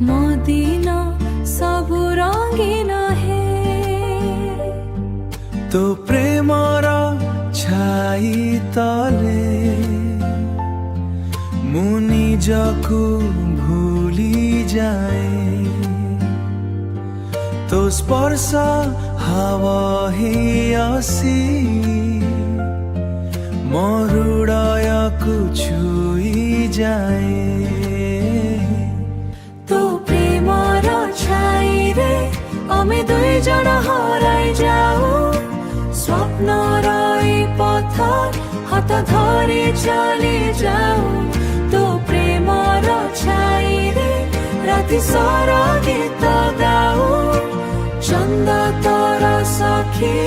মদিন সবু রঙিন হে তো প্রেমর ছাই তলে ମୁଁ ନିଜକୁ ଭୁଲି ଯାଏ ତୋ ସ୍ପର୍ଶ ହାୱା ହେଇ ଆସି ମୋ ହୃଦୟକୁ ଛୁଇ ଯାଏ তো প্রেমর ছাইরে আমি দুইজন হরাই যাও স্বপ্নর এই পথ হাত ধরে চলে যাও তো প্রেমর ছাইরে রাতি সর গীত গাও চন্দ তর সখী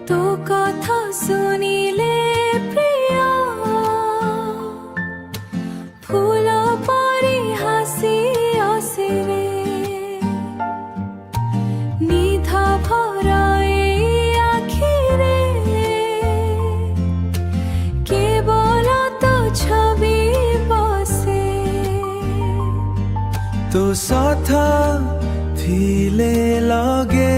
তো কথা শুনিলে প্রিয় ফুল পরি হাসি অসিরে নিধ ভরাই আখিরে কেবল তো ছবি বসে ତୋ ସାଥ ଥିଲେ ଲଗେ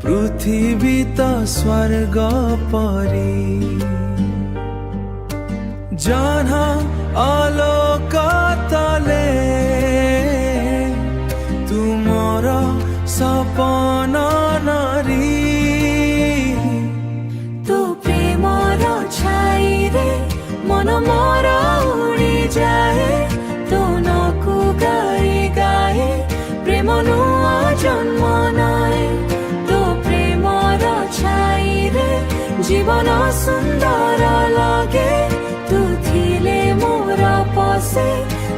পৃথিবী তো স্বর্গ পরি জহ্ন আলোক তলে তুমর সপন নারী তো প্রেমর ছাইরে মন মোর উড়ি যায় তো নকু গাই গাই প্রেম নূয়া জন্ম নাই তো প্রেমর ছাইরে জীবন সুন্দর লাগে তু থিলে মোর পশে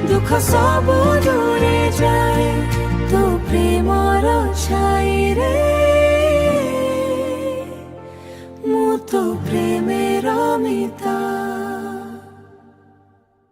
দুঃখ সবু দূরে যায় তো প্রেমর ছাইরে মু তো প্রেমের মিতা।